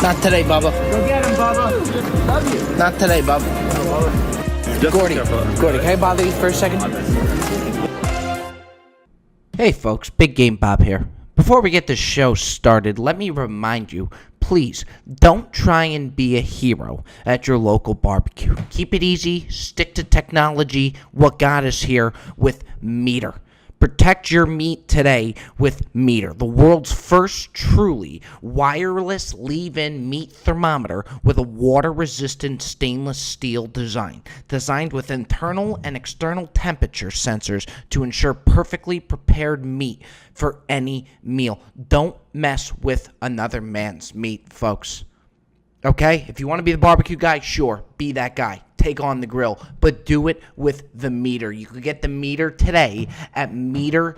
Not today, Bubba. Go get him, Bubba. Love you. Not today, Bubba. Gordy, can I bother you for a second? Hey folks, Big Game Bob here. Before we get the show started, let me remind you, please, don't try and be a hero at your local barbecue. Keep it easy, stick to technology, what got us here with Meter. Protect your meat today with Meter, the world's first truly wireless leave-in meat thermometer with a water-resistant stainless steel design. Designed with internal and external temperature sensors to ensure perfectly prepared meat for any meal. Don't mess with another man's meat, folks. Okay? If you want to be the barbecue guy, sure, be that guy. Take on the grill, but do it with the Meter. You can get the Meter today at meter.com.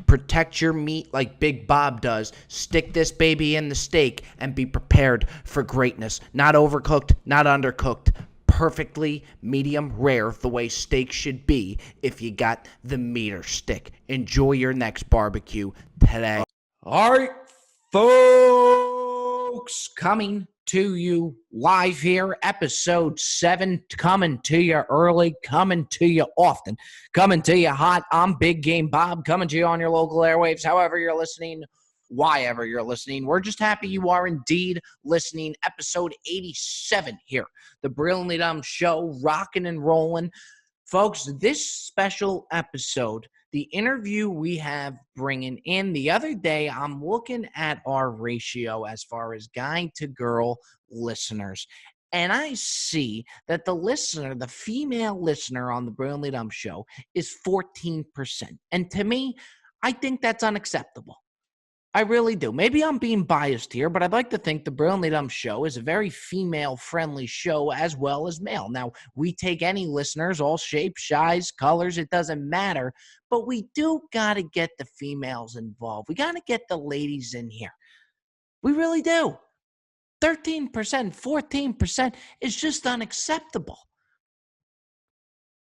Protect your meat like Big Bob does. Stick this baby in the steak and be prepared for greatness. Not overcooked, not undercooked. Perfectly medium rare, the way steak should be if you got the Meter stick. Enjoy your next barbecue today. All right, folks, coming to you live here, episode 7, coming to you early, coming to you often, coming to you hot. I'm Big Game Bob, coming to you on your local airwaves, however you're listening, why ever you're listening. We're just happy you are indeed listening. Episode 87 here, the Brilliantly Dumb Show, rocking and rolling. Folks, this special episode, the interview we have bringing in the other day, I'm looking at our ratio as far as guy to girl listeners. And I see that the listener, the female listener on the Brilliantly Dumb Show is 14%. And to me, I think that's unacceptable. I really do. Maybe I'm being biased here, but I'd like to think the Brilliantly Dumb Show is a very female-friendly show as well as male. Now, we take any listeners, all shapes, sizes, colors, it doesn't matter, but we do got to get the females involved. We got to get the ladies in here. We really do. 13%, 14% is just unacceptable.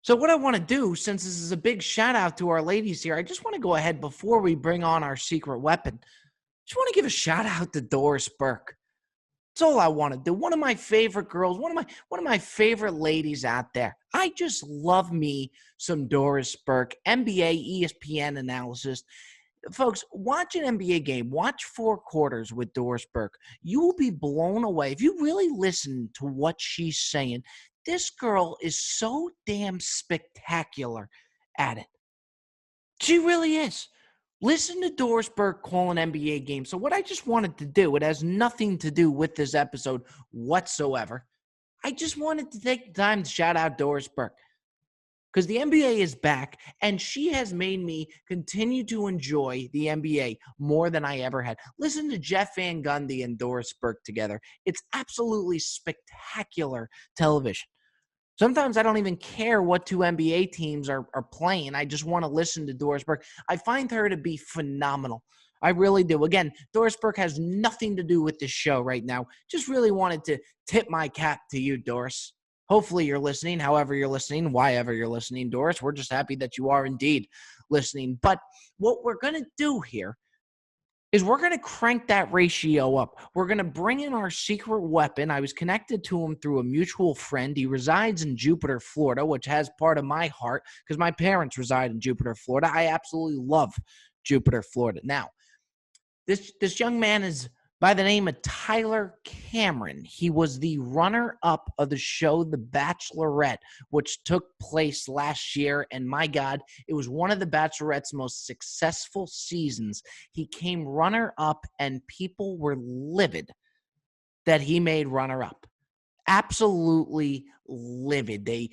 So what I want to do, since this is a big shout out to our ladies here, I just want to go ahead before we bring on our secret weapon. Just want to give a shout out to Doris Burke. That's all I want to do. One of my favorite girls, one of my favorite ladies out there. I just love me some Doris Burke, NBA, ESPN analysis. Folks, watch an NBA game. Watch 4 quarters with Doris Burke. You will be blown away. If you really listen to what she's saying, this girl is so damn spectacular at it. She really is. Listen to Doris Burke call an NBA game. So what I just wanted to do, it has nothing to do with this episode whatsoever. I just wanted to take the time to shout out Doris Burke. Because the NBA is back, and she has made me continue to enjoy the NBA more than I ever had. Listen to Jeff Van Gundy and Doris Burke together. It's absolutely spectacular television. Sometimes I don't even care what 2 NBA teams are playing. I just want to listen to Doris Burke. I find her to be phenomenal. I really do. Again, Doris Burke has nothing to do with this show right now. Just really wanted to tip my cap to you, Doris. Hopefully you're listening, however you're listening, why ever you're listening, Doris. We're just happy that you are indeed listening. But what we're going to do here is we're going to crank that ratio up. We're going to bring in our secret weapon. I was connected to him through a mutual friend. He resides in Jupiter, Florida, which has part of my heart because my parents reside in Jupiter, Florida. I absolutely love Jupiter, Florida. Now, this young man is by the name of Tyler Cameron. He was the runner-up of the show The Bachelorette, which took place last year, and my God, it was one of The Bachelorette's most successful seasons. He came runner-up, and people were livid that he made runner-up. Absolutely livid. The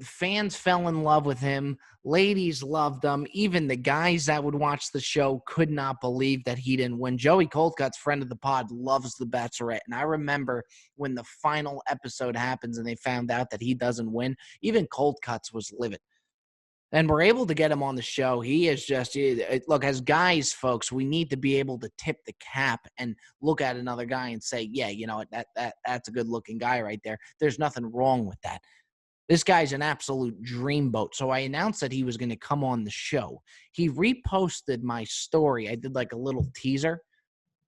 fans fell in love with him. Ladies loved him. Even the guys that would watch the show could not believe that he didn't win. Joey Coldcut's friend of the pod loves The Bachelorette. And I remember when the final episode happens and they found out that he doesn't win, even Coldcuts was livid. And we're able to get him on the show. He is just, look, as guys, folks, we need to be able to tip the cap and look at another guy and say, yeah, you know, that's a good-looking guy right there. There's nothing wrong with that. This guy's an absolute dreamboat. So I announced that he was going to come on the show. He reposted my story. I did like a little teaser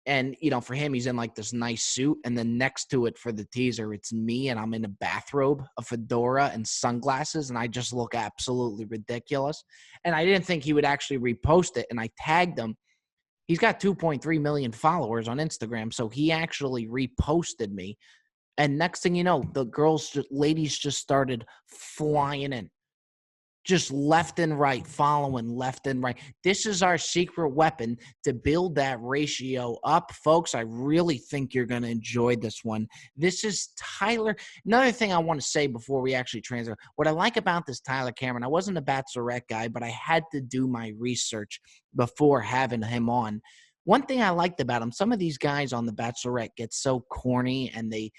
And, for him, he's in like this nice suit. And then next to it for the teaser, it's me and I'm in a bathrobe, a fedora and sunglasses. And I just look absolutely ridiculous. And I didn't think he would actually repost it. And I tagged him. He's got 2.3 million followers on Instagram. So he actually reposted me. And next thing you know, the ladies just started flying in. Just left and right, following left and right. This is our secret weapon to build that ratio up. Folks, I really think you're going to enjoy this one. This is Tyler. Another thing I want to say before we actually transfer, what I like about this Tyler Cameron, I wasn't a Bachelorette guy, but I had to do my research before having him on. One thing I liked about him, some of these guys on The Bachelorette get so corny and they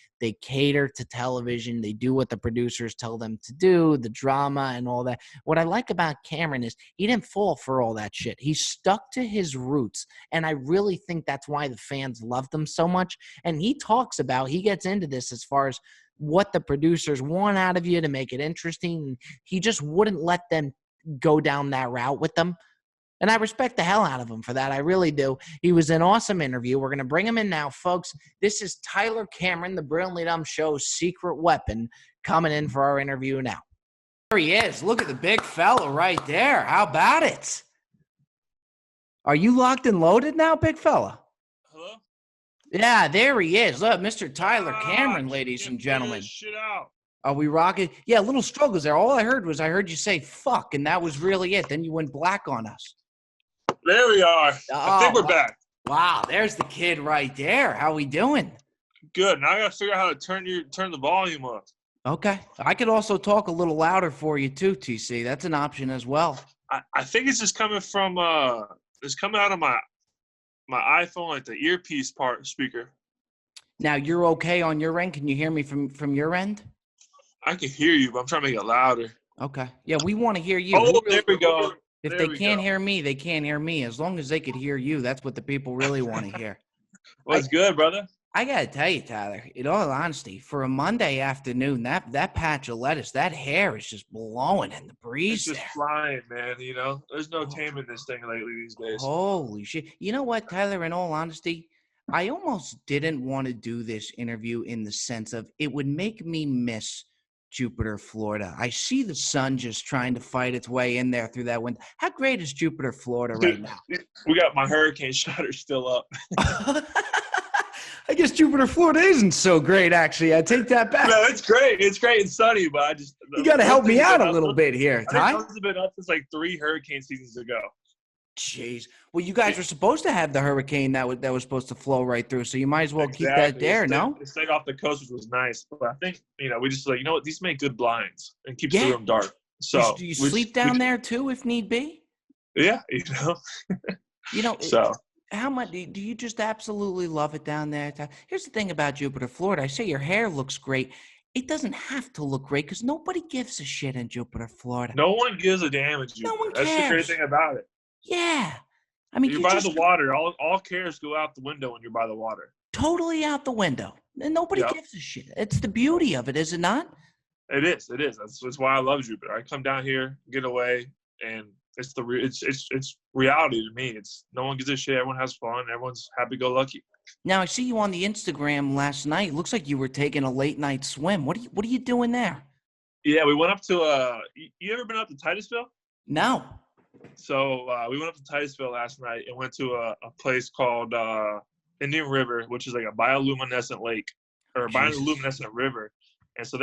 cater to television. They do what the producers tell them to do, the drama and all that. What I like about Cameron is he didn't fall for all that shit. He stuck to his roots, and I really think that's why the fans loved him so much. And he gets into this as far as what the producers want out of you to make it interesting. He just wouldn't let them go down that route with them. And I respect the hell out of him for that. I really do. He was an awesome interview. We're going to bring him in now, folks. This is Tyler Cameron, the Brilliantly Dumb Show's secret weapon, coming in for our interview now. There he is. Look at the big fella right there. How about it? Are you locked and loaded now, big fella? Hello? Yeah, there he is. Look, Mr. Tyler Cameron, ladies and gentlemen. Shit out. Are we rocking? Yeah, little struggles there. All I heard you say fuck, and that was really it. Then you went black on us. There we are. I think we're back. Wow, there's the kid right there. How we doing? Good. Now I got to figure out how to turn the volume up. Okay. I could also talk a little louder for you too, TC. That's an option as well. I think it's just coming from it's coming out of my iPhone, like the earpiece speaker. Now you're okay on your end? Can you hear me from your end? I can hear you, but I'm trying to make it louder. Okay. Yeah, we want to hear you. Oh, there we go. If they can't hear me, they can't hear me. As long as they could hear you, that's what the people really want to hear. What's good, brother? I got to tell you, Tyler, in all honesty, for a Monday afternoon, that patch of lettuce, that hair is just blowing in the breeze. It's just flying, man. There's no taming this thing lately these days. Holy shit. You know what, Tyler, in all honesty, I almost didn't want to do this interview in the sense of it would make me miss Jupiter, Florida. I see the sun just trying to fight its way in there through that window. How great is Jupiter, Florida right now? We got my hurricane shutter still up. I guess Jupiter, Florida isn't so great, actually. I take that back. No, it's great. It's great and sunny, but you got to help me out a little bit here, Ty. It's been up since like 3 hurricane seasons ago. Jeez. Well, you guys were supposed to have the hurricane that was supposed to flow right through, so you might as well keep that there, no? It stayed off the coast, which was nice. But I think, we just like, these make good blinds and keeps the room dark. So do you sleep down there too, if need be? Yeah, So how much do you just absolutely love it down there? Here's the thing about Jupiter, Florida. I say your hair looks great. It doesn't have to look great because nobody gives a shit in Jupiter, Florida. No one gives a damn in Jupiter. No one cares. That's the great thing about it. Yeah. I mean, you're by the water. All cares go out the window when you're by the water. Totally out the window. And nobody gives a shit. It's the beauty of it, is it not? It is. That's why I love Jupiter. I come down here, get away, and it's reality to me. It's no one gives a shit. Everyone has fun. Everyone's happy-go-lucky. Now I see you on the Instagram last night. It looks like you were taking a late night swim. What are you doing there? Yeah, we went up to you ever been up to Titusville? No. So we went up to Titusville last night and went to a place called Indian River, which is like a bioluminescent lake or bioluminescent river. And so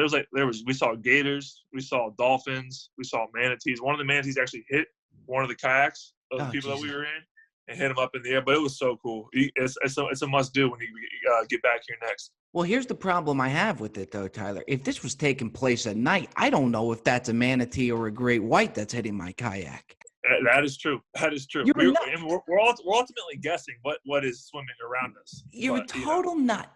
we saw gators, we saw dolphins, we saw manatees. One of the manatees actually hit one of the kayaks of the people that we were in and hit them up in the air. But it was so cool. It's a must do when you get back here next. Well, here's the problem I have with it, though, Tyler. If this was taking place at night, I don't know if that's a manatee or a great white that's hitting my kayak. That is true. We're ultimately guessing what is swimming around us. You're a total nut.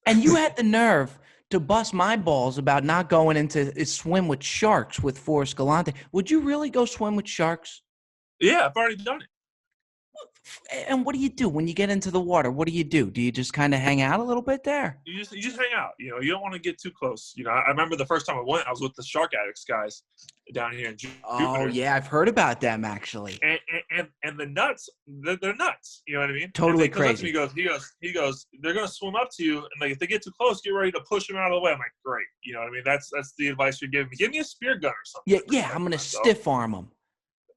And you had the nerve to bust my balls about not going into a swim with sharks with Forrest Galante. Would you really go swim with sharks? Yeah, I've already done it. And what do you do when you get into the water? What do? Do you just kind of hang out a little bit there? You just hang out. You don't want to get too close. I remember the first time I went, I was with the Shark Addicts guys down here in Jupiter. Oh yeah, I've heard about them actually. and the nuts, they're nuts. You know what I mean? Totally and he crazy. goes, they're gonna swim up to you, and like if they get too close, get ready to push them out of the way. I'm like, great. You know what I mean? That's the advice you're giving me. Give me a spear gun or something. Yeah. I'm gonna stiff arm them.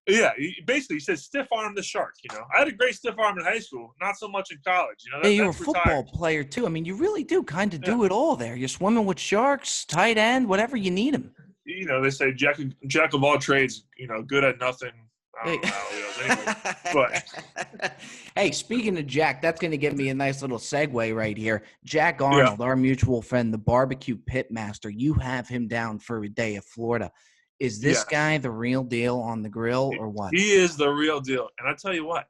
Yeah, basically, he said stiff arm the shark. You know, I had a great stiff arm in high school, not so much in college. You know, Yeah, you're a that's football retired. player too. I mean, you really do kind of do it all there. You're swimming with sharks, tight end, whatever you need them. You know, they say jack of all trades. You know, good at nothing. I don't know how it goes anyway. But hey, speaking of Jack, that's going to give me a nice little segue right here. Jack Arnold, our mutual friend, the barbecue pit master. You have him down for a day of Florida. Is this guy the real deal on the grill or what? He is the real deal. And I tell you what,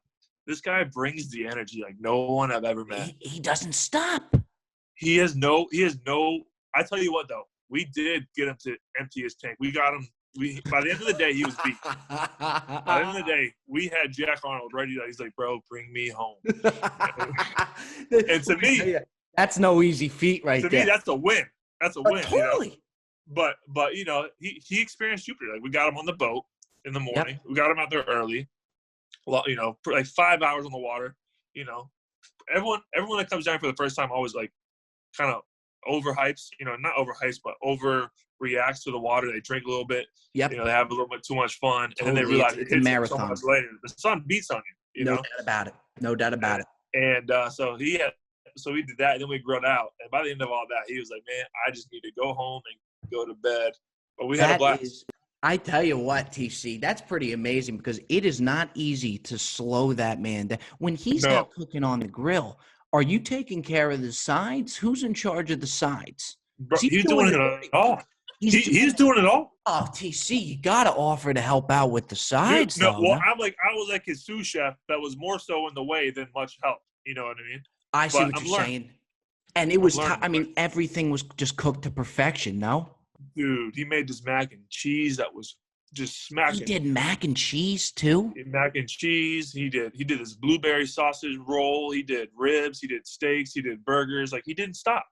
this guy brings the energy like no one I've ever met. He doesn't stop. He has no, I tell you what though, we did get him to empty his tank. We got him. By the end of the day, he was beat. By the end of the day, we had Jack Arnold ready to, he's like, bro, bring me home. And to me, that's no easy feat right there. To me, that's a win. That's a win. Totally. You know? But you know, he experienced Jupiter. Like we got him on the boat in the morning. Yep. We got him out there early. Well, you know, like 5 hours on the water. You know, everyone that comes down for the first time always like kind of overhypes. You know, not overhypes, but overreacts to the water. They drink a little bit. Yep. You know, they have a little bit too much fun, and then they realize it's a marathon. So much later. The sun beats on you. No doubt about it. No doubt about it. And so we did that, and then we grilled out. And by the end of all that, he was like, "Man, I just need to go home and go to bed." But we had a blast. I tell you what, TC, that's pretty amazing because it is not easy to slow that man down. When he's not cooking on the grill, are you taking care of the sides? Who's in charge of the sides? Bro, he's doing it all. He's doing it all. Oh, TC, you got to offer to help out with the sides. Dude, I was like his sous chef that was more so in the way than much help. You know what I mean? I see what you're saying. And it was, everything was just cooked to perfection, no? Dude, he made this mac and cheese that was just smacking. He did mac and cheese too? Mac and cheese. He did this blueberry sausage roll. He did ribs. He did steaks. He did burgers. Like, he didn't stop.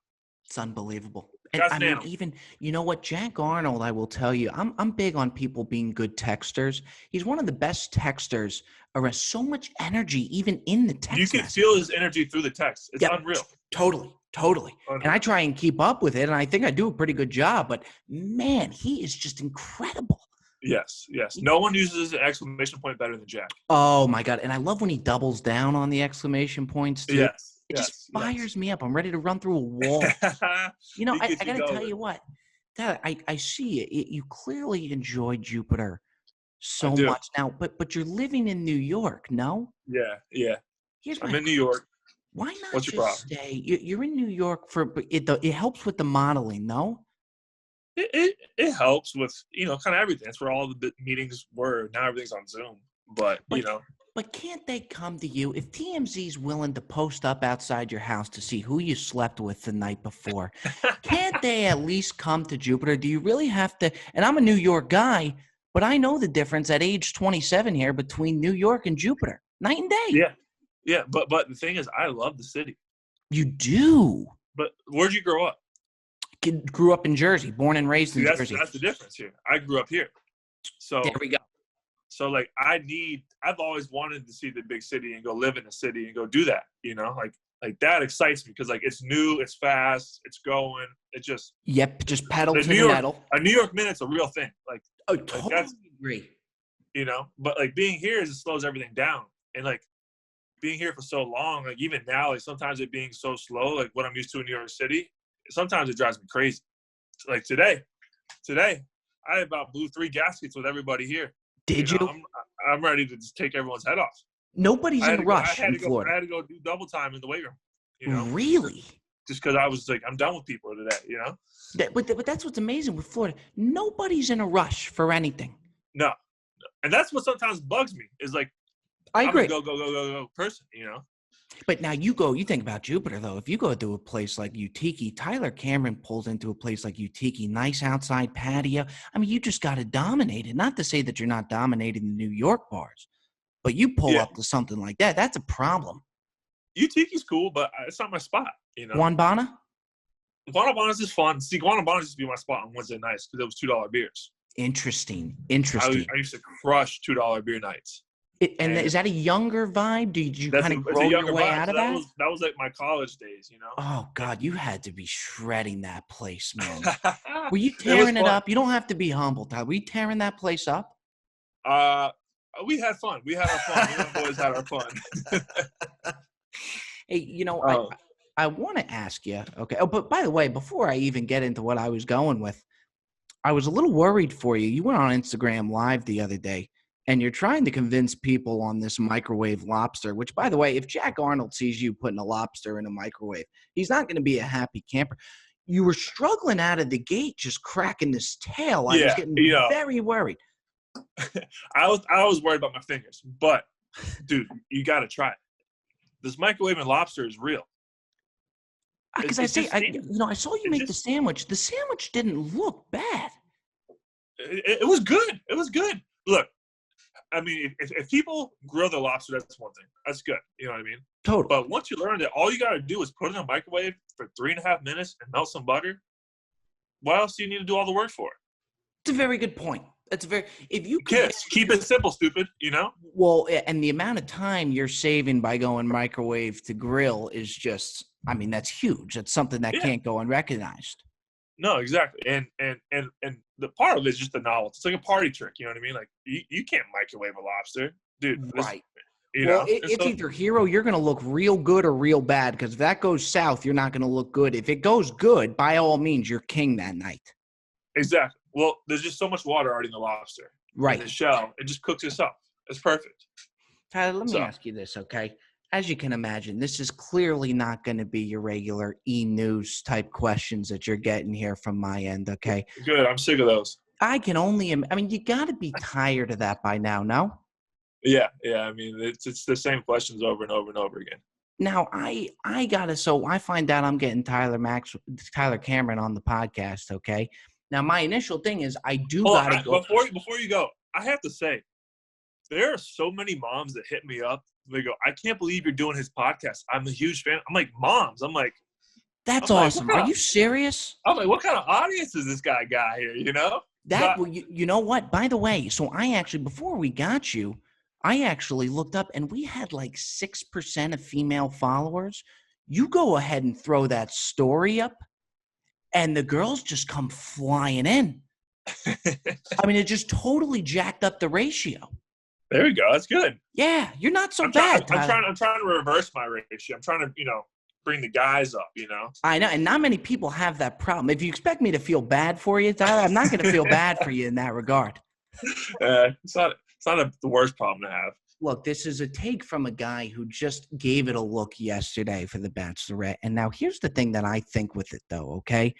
It's unbelievable. And I mean, even, you know what, Jack Arnold, I will tell you, I'm big on people being good texters. He's one of the best texters around. So much energy, even in the text. You can feel his energy through the text. It's unreal. Totally. Unreal. And I try and keep up with it, and I think I do a pretty good job. But, man, he is just incredible. Yes. No one uses an exclamation point better than Jack. Oh, my God. And I love when he doubles down on the exclamation points, too. Yes. It just fires me up. I'm ready to run through a wall. You know, I got to tell you what. Dad, I see it. You clearly enjoy Jupiter so much now, but you're living in New York, no? Yeah. I'm in New York. Why not What's your problem? stay? You're in New York it helps with the modeling, no? It helps with, you know, kind of everything. That's where all the meetings were. Now everything's on Zoom. But you know. But can't they come to you if TMZ's willing to post up outside your house to see who you slept with the night before? Can't they at least come to Jupiter? Do you really have to? And I'm a New York guy, but I know the difference at age 27 here between New York and Jupiter. Night and day. Yeah. But the thing is, I love the city. You do. But where'd you grow up? Grew up in Jersey, born and raised in Jersey. That's the difference here. I grew up here. So there we go. So, like, I've always wanted to see the big city and go live in the city and go do that, you know? Like that excites me because, like, it's new, it's fast, it's going, it just... Yep, just pedal to the metal. A New York minute's a real thing. Like, totally agree. You know? But, like, being here it slows everything down. And, like, being here for so long, like, even now, like, sometimes it being so slow, like, what I'm used to in New York City, sometimes it drives me crazy. Like, today, I about blew 3 gaskets with everybody here. Did you? I'm ready to just take everyone's head off. Nobody's in a rush in Florida. I had to go do double time in the weight room. You know? Really? Just because I was like, I'm done with people today, you know? But that's what's amazing with Florida. Nobody's in a rush for anything. No. And that's what sometimes bugs me is like, I agree. I'm a go person, you know? But now you think about Jupiter, though. If you go to a place like Utiki, Tyler Cameron pulls into a place like Utiki, nice outside patio. I mean, you just got to dominate it. Not to say that you're not dominating the New York bars, but you pull up to something like that. That's a problem. Utiki's cool, but it's not my spot, you know? Guanabana is fun. See, Guanabana used to be my spot on Wednesday nights because it was $2 beers. Interesting. I used to crush $2 beer nights. And is that a younger vibe? Did you kind of It's a grow your younger way vibe. out So of that? that was like my college days, you know. Oh God, you had to be shredding that place, man. Were you It was tearing it fun. up? You don't have to be humble, Tyler. Were you tearing that place up? We had fun. We had our fun. Me and my boys had our fun. Hey, Oh. I want to ask you, okay. Oh, but by the way, before I even get into what I was going with, I was a little worried for you. You went on Instagram Live the other day, and you're trying to convince people on this microwave lobster, which, by the way, if Jack Arnold sees you putting a lobster in a microwave, he's not going to be a happy camper. You were struggling out of the gate, just cracking this tail. I was Yeah, getting you know, very worried. I was worried about my fingers, but dude, you got to try it. This microwaving lobster is real. Because I saw you make the sandwich. The sandwich didn't look bad. It was good. It was good. Look, I mean, if people grill the lobster, that's one thing. That's good. You know what I mean? Totally. But once you learn that all you got to do is put it in a microwave for 3.5 minutes and melt some butter, what else do you need to do all the work for? It's a very good point. If you kids keep it simple, stupid, you know? Well, and the amount of time you're saving by going microwave to grill is just, I mean, that's huge. That's something that can't go unrecognized. No, exactly. And the part of it is just the novelty. It's like a party trick, you know what I mean? Like you can't microwave a lobster, dude. Right. It's either hero, you're going to look real good or real bad, because if that goes south, you're not going to look good. If it goes good, by all means, you're king that night. Exactly. Well, there's just so much water already in the lobster. Right. In the shell. It just cooks itself. It's perfect. Tyler, let me ask you this, okay? As you can imagine, this is clearly not going to be your regular e-news type questions that you're getting here from my end, okay? Good. I'm sick of those. I mean, you got to be tired of that by now, no? Yeah. I mean, it's the same questions over and over and over again. Now, I find out I'm getting Tyler Cameron on the podcast, okay? Now, my initial thing is I got to go. Before you go, I have to say, there are so many moms that hit me up. They go, I can't believe you're doing his podcast. I'm a huge fan. I'm like, moms. I'm like, that's awesome. Are you serious? I'm like, what kind of audience is this guy got here, you know? You know what? By the way, so before we got you, I actually looked up and we had like 6% of female followers. You go ahead and throw that story up, and the girls just come flying in. I mean, it just totally jacked up the ratio. There we go. That's good. Yeah, you're not so bad. I'm trying to reverse my ratio. I'm trying to, bring the guys up, I know, and not many people have that problem. If you expect me to feel bad for you, Tyler, I'm not going to feel bad for you in that regard. It's not the worst problem to have. Look, this is a take from a guy who just gave it a look yesterday for The Bachelorette. And now here's the thing that I think with it, though, okay?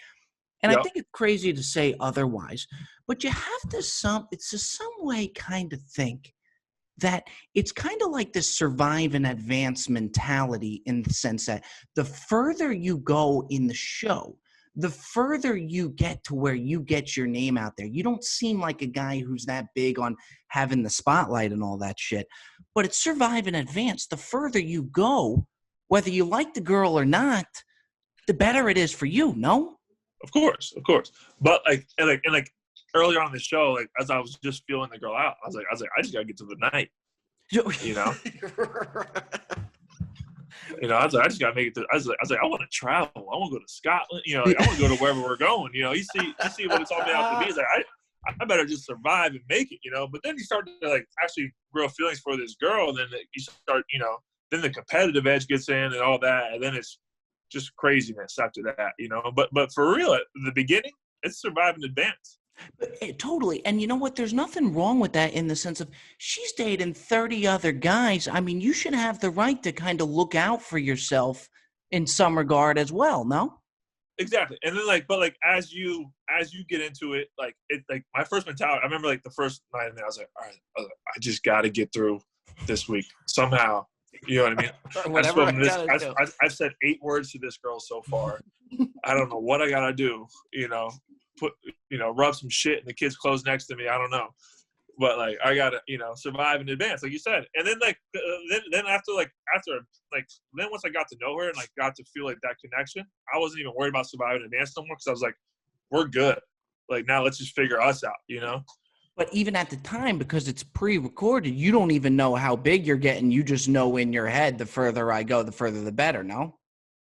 And I think it's crazy to say otherwise, but you have to some way kind of think that it's kind of like this survive and advance mentality, in the sense that the further you go in the show, the further you get to where you get your name out there. You don't seem like a guy who's that big on having the spotlight and all that shit, but it's survive and advance. The further you go, whether you like the girl or not, the better it is for you, no? Of course. But like earlier on in the show, like as I was just feeling the girl out, I was like, I just gotta get to the night. I was like, I just gotta make it to. I was like, I want to travel. I want to go to Scotland. I want to go to wherever we're going. You see what it's all made out to be. It's like I better just survive and make it. But then you start to like actually grow feelings for this girl, and then you start, then the competitive edge gets in and all that, and then it's just craziness after that. But for real, at the beginning, it's survive and advance. Totally. And you know what? There's nothing wrong with that, in the sense of she's dating 30 other guys. I mean, you should have the right to kind of look out for yourself in some regard as well, no? Exactly. And then as you get into it, my first mentality, I remember the first night in there, I was like, all right, I just got to get through this week somehow. You know what I mean? I've said 8 words to this girl so far. I don't know what I got to do, rub some shit in the kid's clothes next to me. I don't know. But I gotta, survive in advance, like you said. And then then after then once I got to know her and got to feel that connection, I wasn't even worried about surviving in advance no more, because I was like, we're good. Now let's just figure us out, But even at the time, because it's pre-recorded, you don't even know how big you're getting. You just know in your head, the further I go, the further the better. No.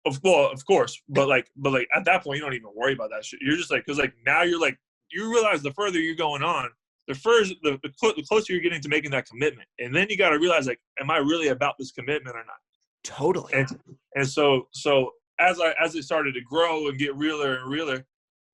Of course, but at that point, you don't even worry about that shit. You're just like, because like now you're like, you realize the further you're going on, the closer you're getting to making that commitment, and then you got to realize like, am I really about this commitment or not? Totally. And so as it started to grow and get realer and realer,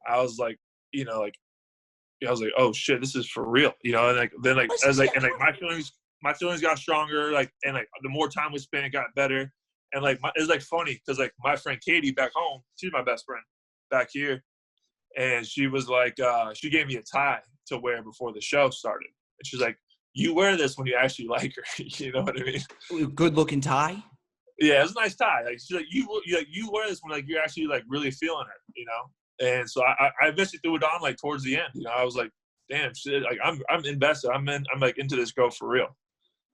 I was like, I was like, oh shit, this is for real, and like then like as like and like my feelings got stronger, like, and like the more time we spent, it got better. And like it's like funny because like my friend Katie back home, she's my best friend back here, and she was like, she gave me a tie to wear before the show started, and she's like, "You wear this when you actually like her," you know what I mean? Good looking tie. Yeah, it's a nice tie. Like she's like, you wear this when like you're actually like really feeling her, And so I eventually threw it on like towards the end, I was like, damn, shit, like I'm invested. I'm like into this girl for real.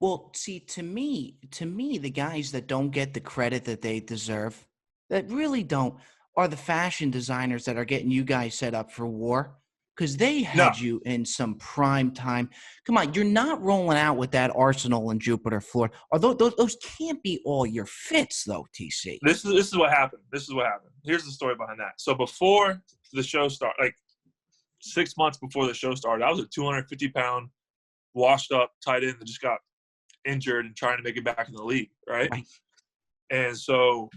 Well, see, to me, the guys that don't get the credit that they deserve, that really don't, are the fashion designers that are getting you guys set up for war. Because they had you in some prime time. Come on, you're not rolling out with that Arsenal in Jupiter, Florida. Although those can't be all your fits, though, TC. This is what happened. Here's the story behind that. So before the show started, like 6 months before the show started, I was a 250-pound, washed up tight end that just got injured and trying to make it back in the league, right? And so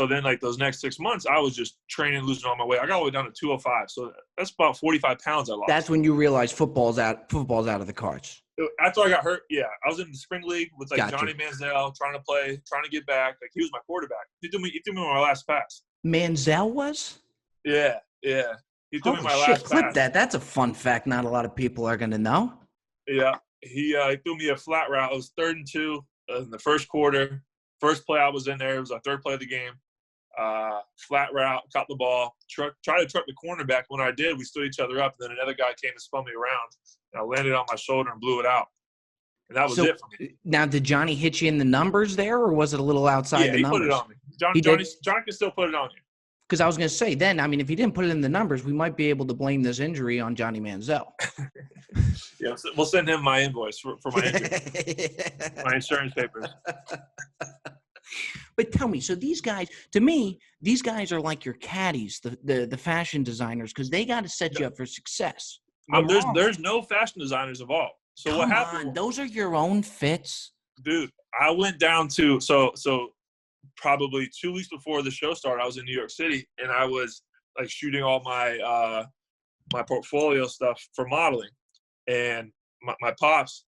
then like those next 6 months, I was just training, losing all my weight. I got all the way down to 205. So that's about 45 pounds I lost. That's when you realize football's out of the cards. After I got hurt, yeah. I was in the spring league with like Johnny Manziel, trying to get back. Like he was my quarterback. He threw me my last pass. Manziel was? Yeah. He threw me my last pass. Clip that. That's a fun fact not a lot of people are gonna know. Yeah. He threw me a flat route. It was 3rd and 2 in the first quarter. First play I was in there. It was our 3rd play of the game. Flat route, caught the ball, tried to truck the cornerback. When I did, we stood each other up. And then another guy came and spun me around. And I landed on my shoulder and blew it out. And that was it for me. Now, did Johnny hit you in the numbers there, or was it a little outside the numbers? Yeah, he put it on me. Johnny can still put it on you. Because I was going to say then, I mean, if he didn't put it in the numbers, we might be able to blame this injury on Johnny Manziel. Yeah, we'll send him my invoice for my injury, my insurance papers. But tell me, so these guys, to me, these guys are like your caddies, the fashion designers, because they got to set you up for success. There's no fashion designers involved. So what happened? Those are your own fits, dude. I went down to so probably 2 weeks before the show started. I was in New York City, and I was like shooting all my my portfolio stuff for modeling, and my pops.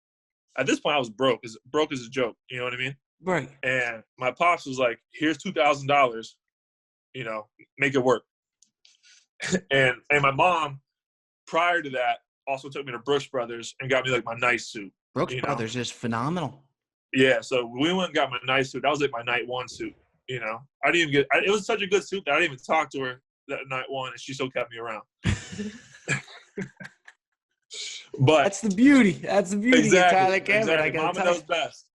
At this point, I was broke. Broke is a joke. You know what I mean? Right. And my pops was like, "Here's $2,000. Make it work." and my mom, prior to that, also took me to Brooks Brothers and got me like my nice suit. Brooks Brothers is phenomenal. Yeah, so we went and got my nice suit. That was like my night one suit. I didn't even get. It was such a good suit that I didn't even talk to her that night one, and she still kept me around. But that's the beauty. That's the beauty. Exactly. Mama knows best.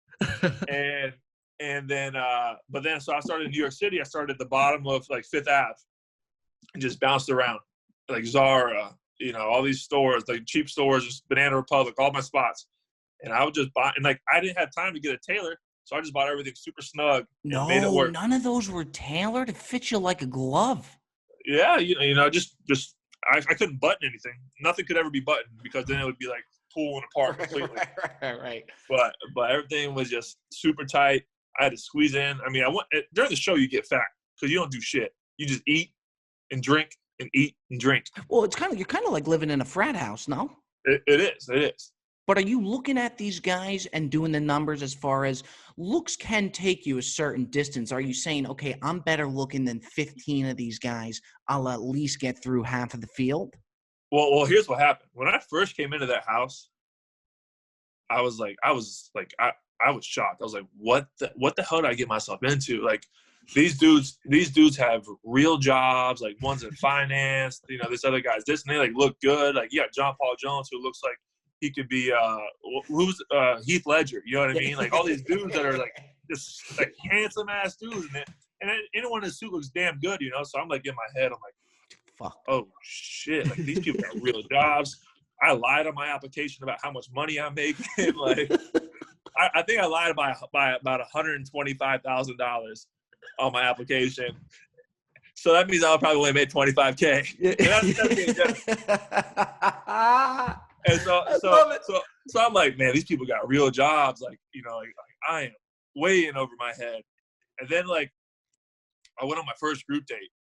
and then so I started in New York City. I started at the bottom of like Fifth Ave, and just bounced around like Zara, all these stores, like cheap stores, just Banana Republic, all my spots. And I would just buy, and like I didn't have time to get a tailor, so I just bought everything super snug and made it work. None of those were tailored. It fits you like a glove. Yeah, just I couldn't button anything. Nothing could ever be buttoned because then it would be like pulling apart completely. Right. But everything was just super tight. I had to squeeze in. I mean, during the show you get fat because you don't do shit. You just eat and drink and eat and drink. Well, you're kind of like living in a frat house, no? It is. But are you looking at these guys and doing the numbers as far as looks can take you a certain distance? Are you saying, okay, I'm better looking than 15 of these guys. I'll at least get through half of the field? Well, here's what happened. When I first came into that house, I was shocked. I was like, what the hell did I get myself into? Like, these dudes have real jobs. Like, one's in finance. This other guy's this, and they like look good. Like, you got John Paul Jones, who looks like he could be who's Heath Ledger. You know what I mean? Like all these dudes that are like just like handsome ass dudes, and anyone in a suit looks damn good. So I'm like in my head, I'm like, fuck, oh shit, like these people got real jobs. I lied on my application about how much money I'm making. Like, I think I lied by about $125,000 on my application. So that means I'll probably only make $25K. And that's being generous. And so I'm like, man, these people got real jobs. Like, like I am way in over my head. And then like I went on my first group date,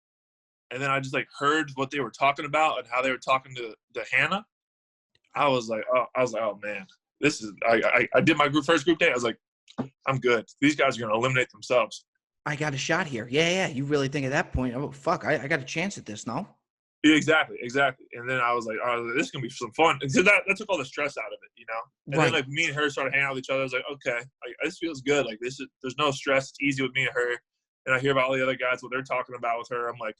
and then I just like heard what they were talking about and how they were talking to Hannah. I was like, oh man, this is. I did my first group date. I was like, I'm good. These guys are gonna eliminate themselves. I got a shot here. Yeah. You really think at that point, oh fuck, I got a chance at this, no? Yeah, exactly. And then I was like, this is gonna be some fun. And so that took all the stress out of it, And Right. then like me and her started hanging out with each other. I was like, okay, like, this feels good. Like there's no stress. It's easy with me and her. And I hear about all the other guys, what they're talking about with her. I'm like,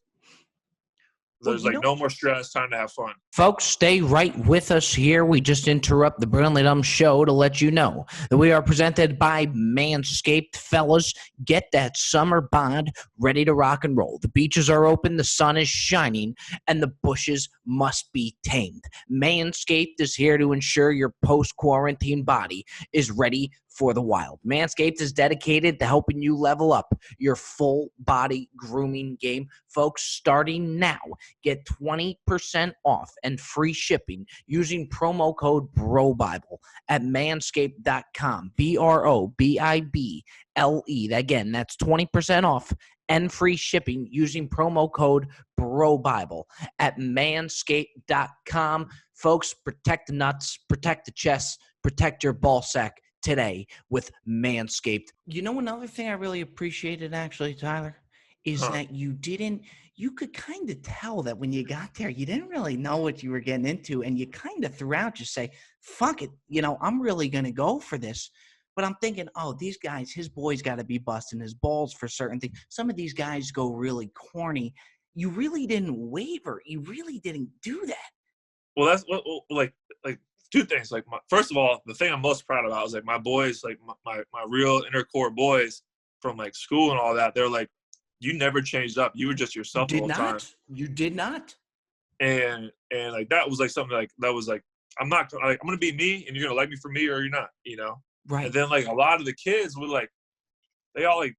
there's no more stress. Time to have fun. Folks, stay right with us here. We just interrupt the Brilliantly Dumb show to let you know that we are presented by Manscaped. Fellas, get that summer bod ready to rock and roll. The beaches are open, the sun is shining, and the bushes must be tamed. Manscaped is here to ensure your post-quarantine body is ready for the wild. Manscaped is dedicated to helping you level up your full body grooming game. Folks, starting now, get 20% off and free shipping using promo code BROBIBLE at manscaped.com. BROBIBLE. Again, that's 20% off and free shipping using promo code BROBIBLE at manscaped.com. Folks, protect the nuts, protect the chest, protect your ball sack today with Manscaped. Another thing I really appreciated, actually, Tyler, is that you could kind of tell that when you got there, you didn't really know what you were getting into, and you kind of throughout just say, fuck it, I'm really going to go for this. But I'm thinking, oh, these guys, his boy's got to be busting his balls for certain things. Some of these guys go really corny. You really didn't waver. You really didn't do that. Well, that's what, like two things. Like, first of all, the thing I'm most proud about is like my boys, like my real inner core boys from like school and all that. They're like, you never changed up. You were just yourself the whole time. You did not. And like that was like something like that was like, I'm gonna be me, and you're gonna like me for me, or you're not, Right. And then like a lot of the kids would like, they all like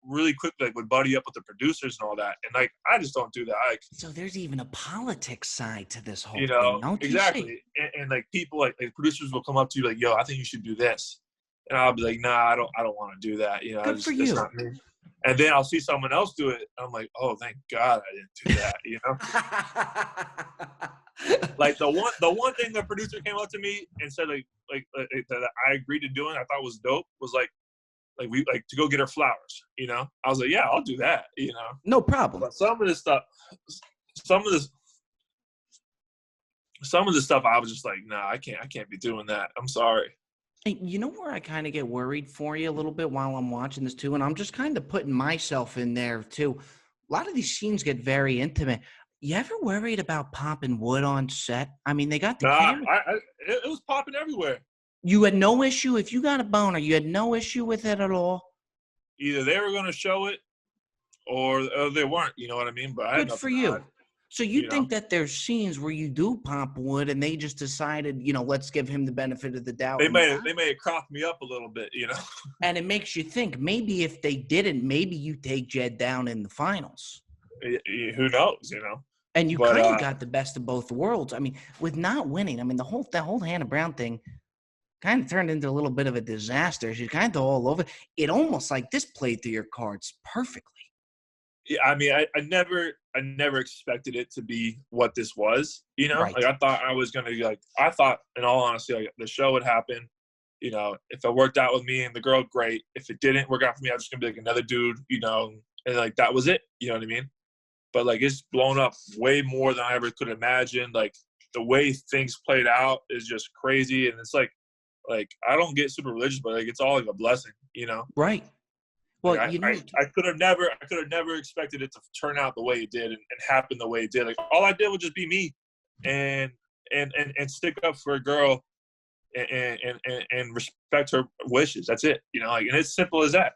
really quickly like would buddy up with the producers and all that, and like I just don't do that. So there's even a politics side to this whole thing, don't exactly. You see? And like people like producers will come up to you like, yo, I think you should do this, and I'll be like, nah, I don't want to do that. Good for you. Not me. And then I'll see someone else do it. And I'm like, oh, thank God I didn't do that. Like the one thing the producer came up to me and said like that I agreed to doing, I thought was dope, was like we like to go get her flowers. I was like, yeah, I'll do that. No problem. But some of the stuff I was just like, nah, I can't be doing that. I'm sorry. Hey, you know where I kind of get worried for you a little bit while I'm watching this too, and I'm just kind of putting myself in there too. A lot of these scenes get very intimate. You ever worried about popping wood on set? I mean, they got the camera. It was popping everywhere. You had no issue if you got a boner. You had no issue with it at all. Either they were going to show it, or they weren't. You know what I mean? But I had good for you. So you think that there's scenes where you do pop wood, and they just decided, let's give him the benefit of the doubt. They may have cropped me up a little bit, And it makes you think maybe if they didn't, maybe you take Jed down in the finals. Who knows, And you kind of got the best of both worlds. I mean, with not winning, I mean, the whole Hannah Brown thing kind of turned into a little bit of a disaster. She's kind of all over. It almost like this played through your cards perfectly. Yeah, I mean, I never expected it to be what this was, Right. Like I thought I was gonna I thought, in all honesty, like the show would happen, if it worked out with me and the girl, great. If it didn't work out for me, I was just gonna be like another dude, and like that was it, you know what I mean? But like it's blown up way more than I ever could imagine. Like the way things played out is just crazy, and it's like I don't get super religious, but like it's all like a blessing, Right. Well, like, I could have never expected it to turn out the way it did and happen the way it did. Like all I did was just be me, and stick up for a girl, and respect her wishes. That's it, and it's simple as that.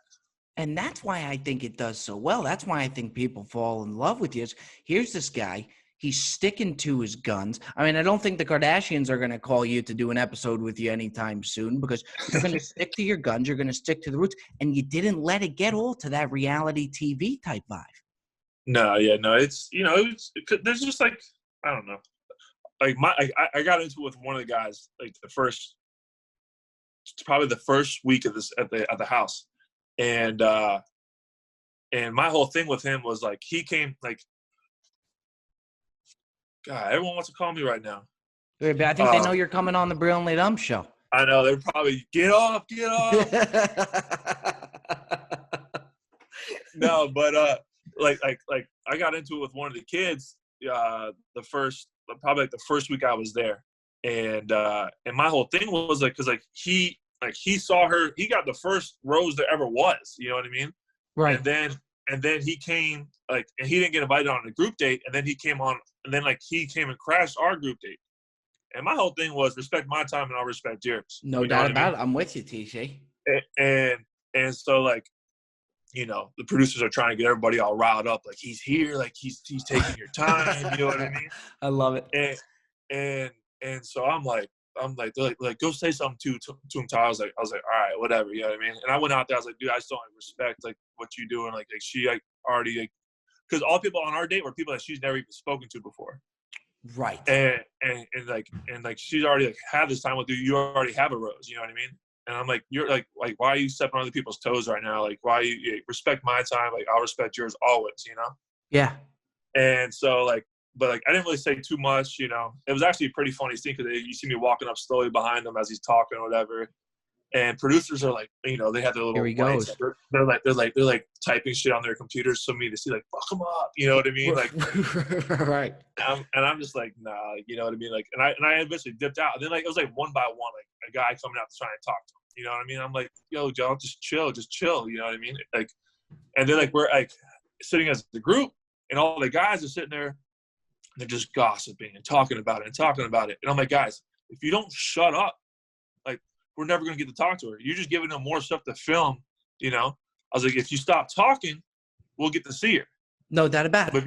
And that's why I think it does so well. That's why I think people fall in love with you. Here's this guy. He's sticking to his guns. I mean, I don't think the Kardashians are going to call you to do an episode with you anytime soon because you're going to stick to your guns. You're going to stick to the roots. And you didn't let it get all to that reality TV type vibe. No, yeah, no. It's there's just like I don't know. Like I got into it with one of the guys like probably the first week of this at the house, and my whole thing with him was like he came like. God, everyone wants to call me right now. But I think they know you're coming on the Brilliantly Dumb show. I know. They're probably, get off. No, but like I got into it with one of the kids probably the first week I was there. And my whole thing was like, because he saw her, he got the first rose there ever was, you know what I mean? Right. And then he came and he didn't get invited on a group date. And then he came on, and then he came and crashed our group date. And my whole thing was respect my time and I'll respect yours. No doubt about it. I'm with you, TJ. And so the producers are trying to get everybody all riled up. Like he's here, like he's taking your time. You know what I mean? I love it. And so I'm like, they're like, go say something to him. I was like, all right, whatever. You know what I mean? And I went out there. I was like, dude, I just don't respect like what you doing. Like she already because all people on our date were people that she's never even spoken to before. Right. And she's already had this time with you. You already have a rose. You know what I mean? And I'm like, you're like, why are you stepping on other people's toes right now? Like, why you respect my time? Like, I'll respect yours always. You know? Yeah. And so but I didn't really say too much, you know. It was actually a pretty funny scene because you see me walking up slowly behind him as he's talking or whatever. And producers are like, they have their little. Here he goes. They're like typing shit on their computers for me to see, like, fuck him up, you know what I mean? Like, right. And I'm just like, nah, you know what I mean? Like, and I eventually dipped out. And then it was like one by one, like a guy coming out to try and talk to him. You know what I mean? I'm like, yo, Joe, just chill. You know what I mean? Like, and then we're like sitting as the group, and all the guys are sitting there. They're just gossiping and talking about it. And I'm like, guys, if you don't shut up, like, we're never going to get to talk to her. You're just giving them more stuff to film, you know? I was like, if you stop talking, we'll get to see her. No doubt about it.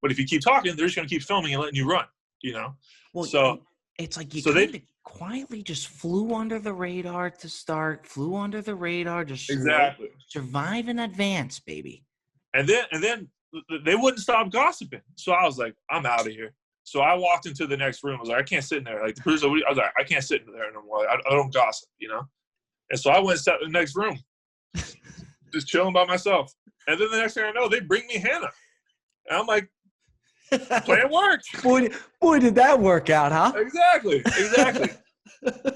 But if you keep talking, they're just going to keep filming and letting you run, you know? Well, so it's like you kind of quietly just flew under the radar to start, just exactly survive in advance, baby. And then they wouldn't stop gossiping. So I was like, I'm out of here. So I walked into the next room. I was like, I can't sit in there. Like the producer, I was like, I can't sit in there no more. I don't gossip, you know? And so I went and sat in the next room, just chilling by myself. And then the next thing I know, they bring me Hannah. And I'm like, plan worked. Boy, did that work out, huh? Exactly.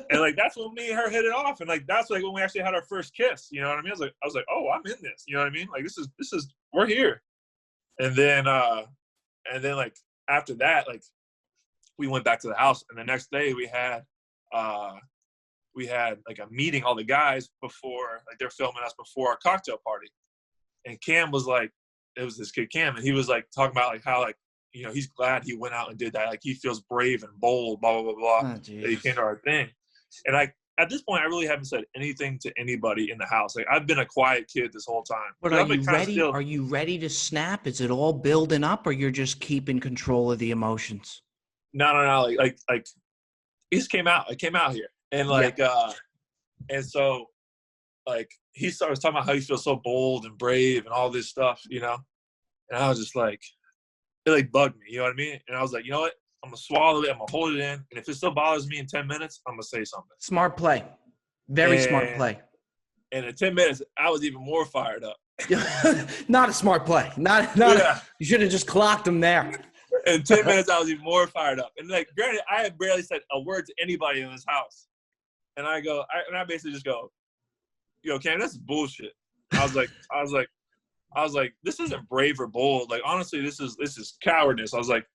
And like that's when me and her hit it off, and like that's like when we actually had our first kiss. You know what I mean? I was like, oh, I'm in this. You know what I mean? Like this is we're here. And then like after that, like we went back to the house, and the next day we had like a meeting, all the guys before, like they're filming us before our cocktail party, and Cam was like, it was this kid Cam, and he was like talking about like how like, you know, he's glad he went out and did that. Like he feels brave and bold, blah, blah, blah, blah. Oh, that he came to our thing. And at this point, I really haven't said anything to anybody in the house. Like I've been a quiet kid this whole time. But are you ready? Are you ready to snap? Is it all building up, or you're just keeping control of the emotions? No. Like he just came out. I came out here. And like, and so like he started talking about how he feels so bold and brave and all this stuff, you know? And I was just like, it like bugged me, you know what I mean? And I was like, you know what? I'm going to swallow it. I'm going to hold it in. And if it still bothers me in 10 minutes, I'm going to say something. Smart play. Very smart play. And in 10 minutes, I was even more fired up. Not a smart play. Not you should have just clocked him there. In 10 minutes, I was even more fired up. And like, granted, I had barely said a word to anybody in this house. And I basically just go, yo, Cam, this is bullshit. I was like, this isn't brave or bold. Like, honestly, this is cowardice. I was like,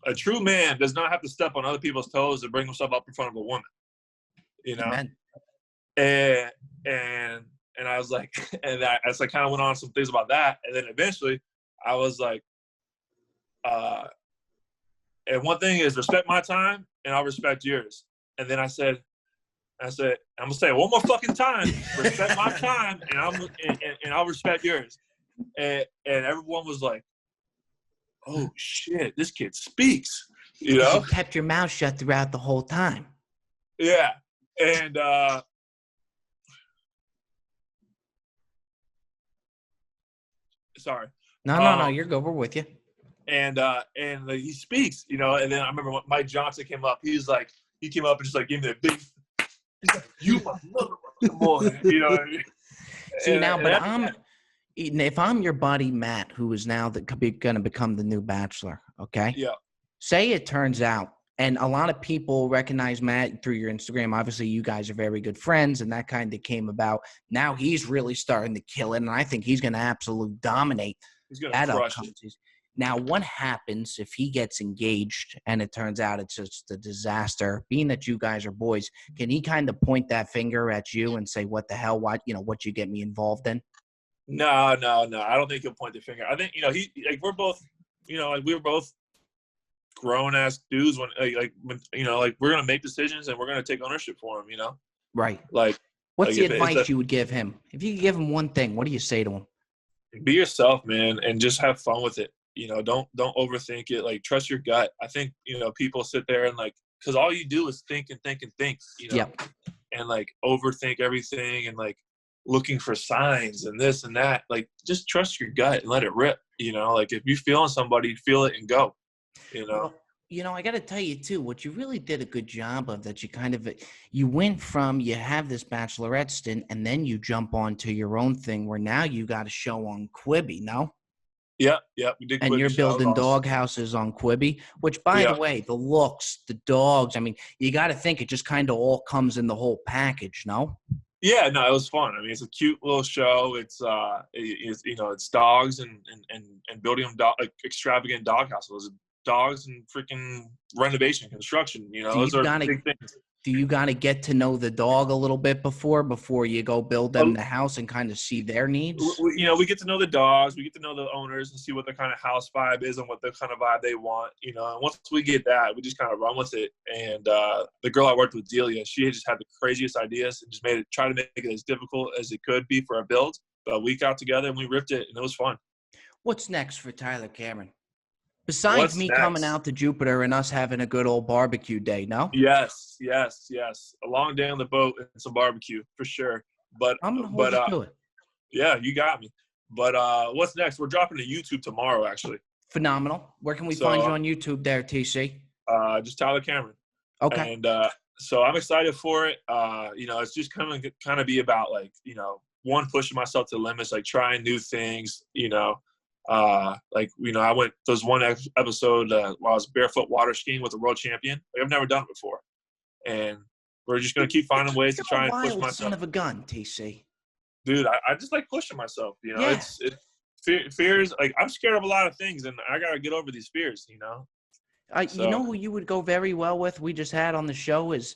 a true man does not have to step on other people's toes to bring himself up in front of a woman, you know? Amen. And I was like, and I kind of went on some things about that. And then eventually I was like, and one thing is respect my time and I'll respect yours. And then I said, I'm gonna say it one more fucking time. Respect my time, and I'll respect yours. And everyone was like, oh shit, this kid speaks. You Because you know? kept your mouth shut throughout the whole time. Yeah. And sorry. No, you're good. We're with you. And he speaks, you know. And then I remember when Mike Johnson came up. He came up and just like gave me a big, he's like, "You my motherfucking boy," you know. See, if I'm your buddy Matt, who is now going to become the new Bachelor, okay? Yeah. Say it turns out, and a lot of people recognize Matt through your Instagram. Obviously, you guys are very good friends, and that kind of came about. Now he's really starting to kill it, and I think he's going to absolutely dominate. He's going to crush it. Now, what happens if he gets engaged and it turns out it's just a disaster? Being that you guys are boys, can he kind of point that finger at you and say, "What the hell? What you get me involved in?" No. I don't think he'll point the finger. I think we're both, we were both grown ass dudes when we're gonna make decisions and we're gonna take ownership for him. You know. Right. Like, what's the advice you would give him? If you could give him one thing, what do you say to him? Be yourself, man, and just have fun with it. You know, don't overthink it. Like, trust your gut. I think, people sit there and because all you do is think and think and think, Yep. and overthink everything and looking for signs and this and that. Like, just trust your gut and let it rip. If you feeling somebody, feel it and go. Well, I got to tell you too, what you really did a good job of that you went from, you have this Bachelorette stint and then you jump onto your own thing where now you got a show on Quibi, no? Yeah, we did. And you're building dog houses on Quibi, which, by the way, the looks, the dogs, I mean, you got to think it just kind of all comes in the whole package, no? Yeah, no, it was fun. I mean, it's a cute little show. It's it's dogs and building them extravagant dog houses, dogs and freaking renovation, construction. Those are big things. Do you got to get to know the dog a little bit before you go build them the house and kind of see their needs? We get to know the dogs, we get to know the owners and see what the kind of house vibe is and what the kind of vibe they want. And once we get that, we just kind of run with it. And the girl I worked with, Delia, she just had the craziest ideas and just try to make it as difficult as it could be for our build. But we got together and we ripped it, and it was fun. What's next for Tyler Cameron? Besides coming out to Jupiter and us having a good old barbecue day, no? Yes. A long day on the boat and some barbecue for sure. But I'm gonna hold you to it. Yeah, you got me. But what's next? We're dropping to YouTube tomorrow, actually. Phenomenal. Where can we find you on YouTube there, TC? Just Tyler Cameron. Okay. And so I'm excited for it. It's just kind of be about one, pushing myself to the limits, trying new things, I went, there's one episode while I was barefoot water skiing with a world champion. I've never done it before, and we're just gonna keep finding ways to try and push myself. Son of a gun, TC. Dude, I just like pushing myself. Yeah. It's fears. I'm scared of a lot of things, and I gotta get over these fears. You know who you would go very well with? We just had on the show is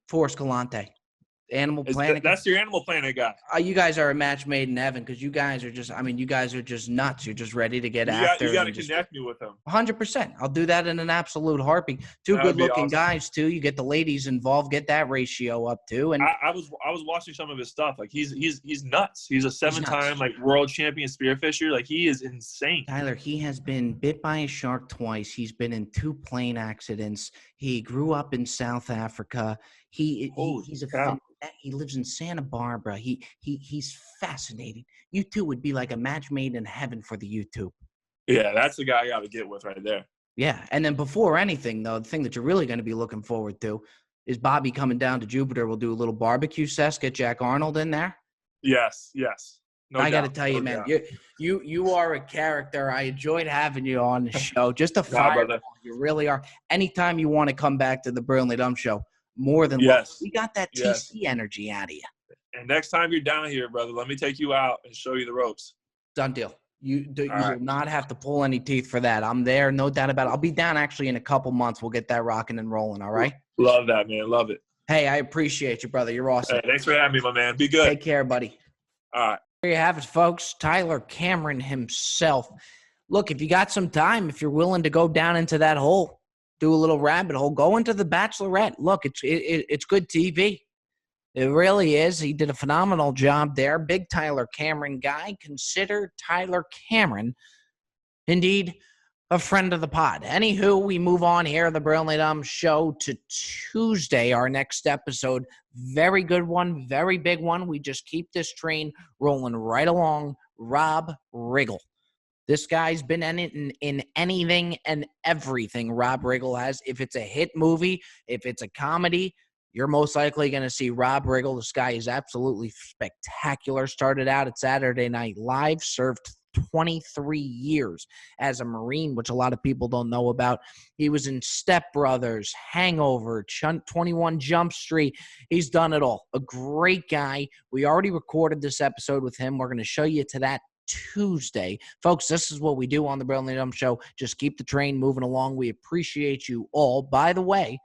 Forrest Galante. Animal Planet. That's your Animal Planet guy. You guys are a match made in heaven because you guys are just nuts. You're just ready to get after. You got to connect me with them. 100%. I'll do that in an absolute heartbeat. Two good-looking guys too. You get the ladies involved, get that ratio up too. And I was watching some of his stuff. He's nuts. He's a 7-time world champion spearfisher. He is insane. Tyler, he has been bit by a shark twice. He's been in 2 plane accidents. He grew up in South Africa. He lives in Santa Barbara. He's fascinating. You two would be like a match made in heaven for the YouTube. Yeah, that's the guy I got to get with right there. Yeah, and then before anything, though, the thing that you're really going to be looking forward to is Bobby coming down to Jupiter. We'll do a little barbecue session, get Jack Arnold in there. Yes. I got to tell you, man, you are a character. I enjoyed having you on the show. Just a fire. You really are. Anytime you want to come back to the Brilliantly Dumb Show, more than yes. We got that TC energy out of you. And next time you're down here, brother, let me take you out and show you the ropes. Done deal. You will not have to pull any teeth for that. I'm there, no doubt about it. I'll be down actually in a couple months. We'll get that rocking and rolling, all right? Love that, man. Love it. Hey, I appreciate you, brother. You're awesome. Hey, thanks for having me, my man. Be good. Take care, buddy. All right. There you have it, folks. Tyler Cameron himself. Look, if you got some time, if you're willing to go down into that hole, do a little rabbit hole, go into The Bachelorette. Look, it's good TV. It really is. He did a phenomenal job there. Big Tyler Cameron guy. Consider Tyler Cameron Indeed, a friend of the pod. Anywho, we move on here, the Brilliantly Dumb Show, to Tuesday, our next episode. Very good one, very big one. We just keep this train rolling right along. Rob Riggle. This guy's been in anything and everything Rob Riggle has. If it's a hit movie, if it's a comedy, you're most likely going to see Rob Riggle. This guy is absolutely spectacular. Started out at Saturday Night Live, served 23 years as a Marine, which a lot of people don't know about. He was in Step Brothers, Hangover, 21 Jump Street. He's done it all. A great guy. We already recorded this episode with him. We're going to show you to that Tuesday. Folks, this is what we do on the Brilliantly Dumb Show. Just keep the train moving along. We appreciate you all. By the way,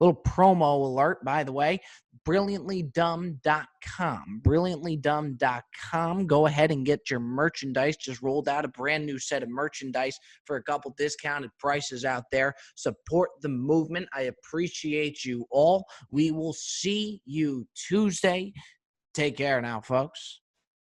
little promo alert, by the way, brilliantlydumb.com. Brilliantlydumb.com. Go ahead and get your merchandise. Just rolled out a brand new set of merchandise for a couple discounted prices out there. Support the movement. I appreciate you all. We will see you Tuesday. Take care now, folks.